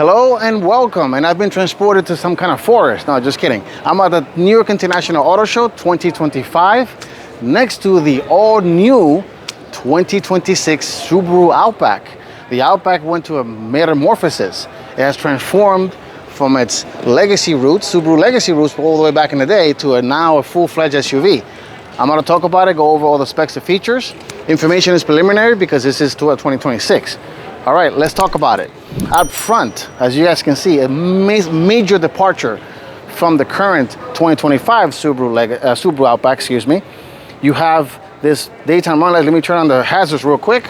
Hello and welcome, and I've been transported to some kind of forest. No, just kidding. I'm at the New York International Auto Show 2025 next to the all-new 2026 Subaru Outback. The Outback went to a metamorphosis. It has transformed from its legacy roots, Subaru legacy roots all the way back in the day, to now a full-fledged SUV. I'm going to talk about it, go over all the specs and features. Information is preliminary because this is to 2026. All right, let's talk about it. Up front, as you guys can see, a major departure from the current 2025 Subaru Outback, excuse me. You have this daytime running light. Let me turn on the hazards real quick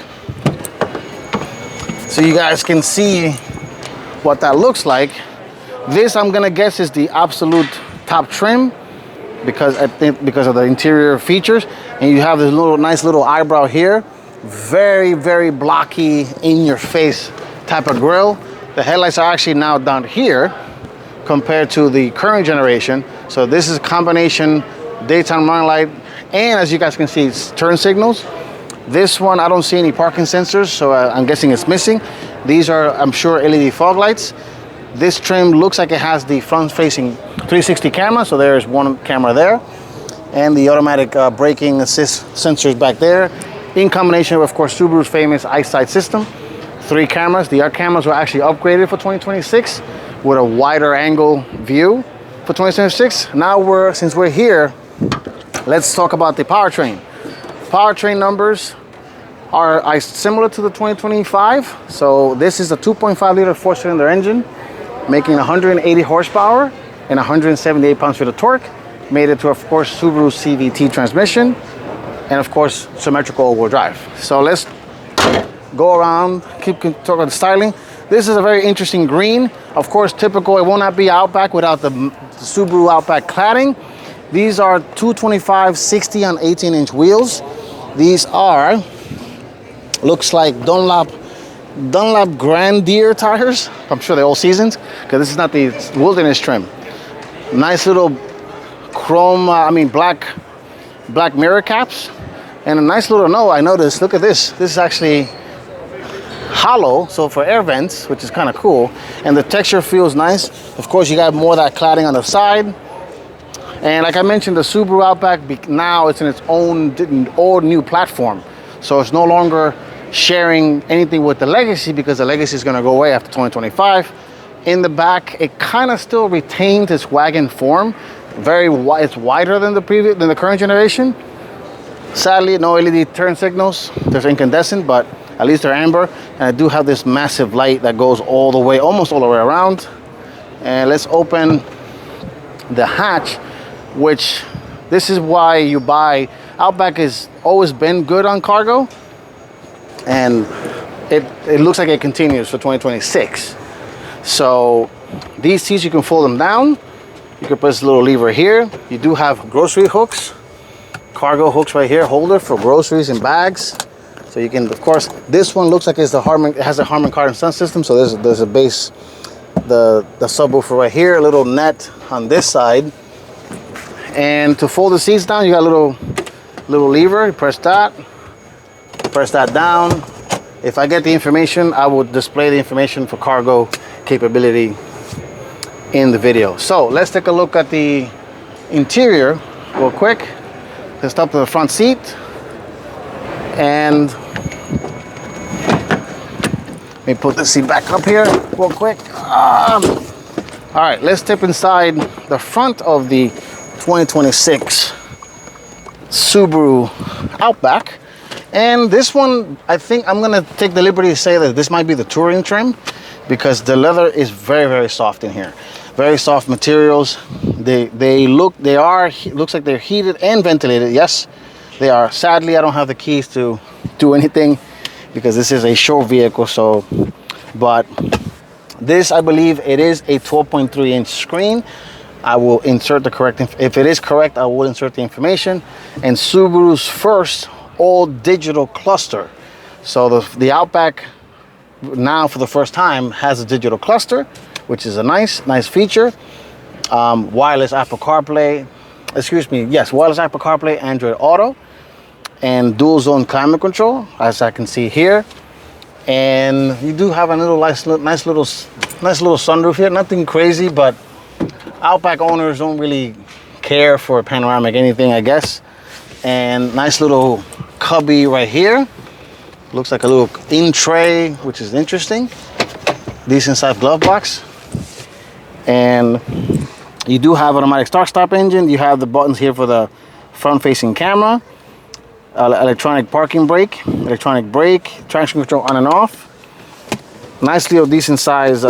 so you guys can see what that looks like. This, I'm gonna guess, is the absolute top trim because of the interior features. And you have this nice little eyebrow here. Very, very blocky, in your face type of grille. The headlights are actually now down here compared to the current generation. So this is a combination daytime running light, and as you guys can see, it's turn signals. This one, I don't see any parking sensors, so I'm guessing it's missing. These are, I'm sure, LED fog lights. This trim looks like it has the front-facing 360 camera, so there's one camera there, and the automatic braking assist sensors back there, in combination with, of course, Subaru's famous eyesight system. 3 cameras. The other cameras were actually upgraded for 2026 with a wider angle view for 2026. Now since we're here, let's talk about the powertrain. Powertrain numbers are similar to the 2025. So this is a 2.5 liter 4-cylinder engine, making 180 horsepower and 178 pounds-feet of torque. Made it to, of course, Subaru CVT transmission, and of course, symmetrical all-wheel drive. So let's go around, keep talking about the styling. This is a very interesting green. Of course, typical, it will not be Outback without the Subaru Outback cladding. These are 225 60 on 18-inch wheels. These are, looks like Dunlop Grandeur tires. I'm sure they're all seasoned because this is not the wilderness trim. Nice little chrome, black mirror caps, and a nice little note I noticed. Look at this. This is actually hollow, so for air vents, which is kind of cool, and the texture feels nice. Of course, you got more of that cladding on the side, and like I mentioned, the Subaru Outback now it's in its own all new platform, so it's no longer sharing anything with the Legacy because the Legacy is going to go away after 2025. In the back, it kind of still retains its wagon form. It's wider than the current generation. Sadly, no LED turn signals. There's incandescent, but at least they're amber. And I do have this massive light that goes almost all the way around. And let's open the hatch, which this is why you buy. Outback has always been good on cargo, and it looks like it continues for 2026. So these seats, you can fold them down. You can put this little lever here. You do have grocery hooks, cargo hooks right here, holder for groceries and bags. So you can, of course, this one looks like it has a Harman Kardon sound system. So there's a base, the subwoofer right here, a little net on this side. And to fold the seats down, you got a little lever. You press that down. If I get the information, I will display the information for cargo capability in the video. So let's take a look at the interior real quick. Let's stop to the front seat, and let me put the seat back up here real quick. All right, let's step inside the front of the 2026 Subaru Outback. And this one, I think I'm gonna take the liberty to say that this might be the touring trim because the leather is very, very soft in here. Very soft materials. Looks like they're heated and ventilated. Yes, they are. Sadly, I don't have the keys to do anything because this is a show vehicle. So, but this, I believe it is a 12.3-inch screen. I will insert the correct, if it is correct, I will insert the information. And Subaru's first all-digital cluster. So the Outback now for the first time has a digital cluster, which is a nice feature. Wireless Apple CarPlay, wireless Apple CarPlay, Android Auto, and dual zone climate control, as I can see here. And you do have a nice little Nice little sunroof here. Nothing crazy, but Outback owners don't really care for a panoramic anything, I guess. And nice little cubby right here. Looks like a little in tray, which is interesting. Decent sized glove box. And you do have automatic start stop engine. You have the buttons here for the front facing camera. Electronic parking brake, electronic brake, traction control on and off. Nice little decent size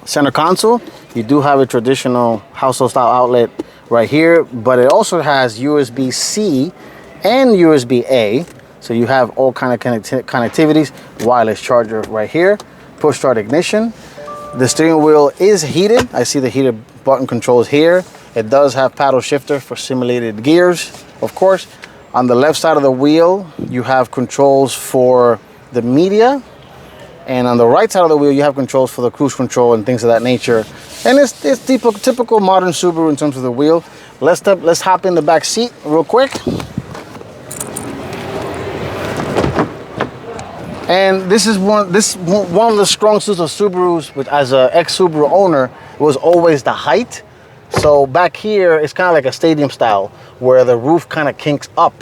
center console. You do have a traditional household style outlet right here, but it also has USB-C and USB-A. So you have all kind of connectivities. Wireless charger right here. Push start ignition. The steering wheel is heated. I see the heated button controls here. It does have paddle shifter for simulated gears, of course. On the left side of the wheel, you have controls for the media. And on the right side of the wheel, you have controls for the cruise control and things of that nature. And it's typical modern Subaru in terms of the wheel. Let's hop in the back seat real quick. And this is one of the strong suits of Subarus, which as an ex-Subaru owner, was always the height. So back here, it's kind of like a stadium style, where the roof kind of kinks up.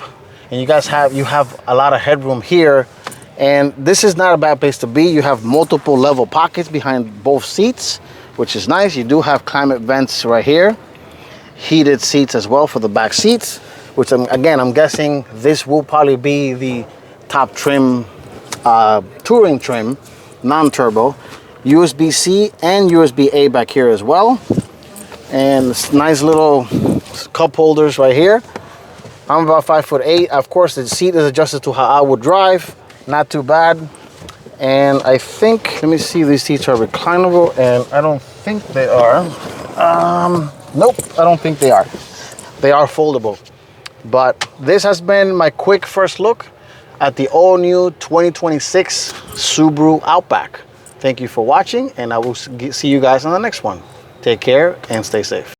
And you have a lot of headroom here. And this is not a bad place to be. You have multiple level pockets behind both seats, which is nice. You do have climate vents right here. Heated seats as well for the back seats, which I'm guessing this will probably be the top trim, touring trim, non-turbo. USB-C and USB-A back here as well. And nice little cup holders right here. I'm about 5'8". Of course, the seat is adjusted to how I would drive. Not too bad. And I think, let me see, these seats are reclinable, and I don't think they are. Nope, I don't think they are. They are foldable. But this has been my quick first look at the all-new 2026 Subaru Outback. Thank you for watching, and I will see you guys on the next one. Take care and stay safe.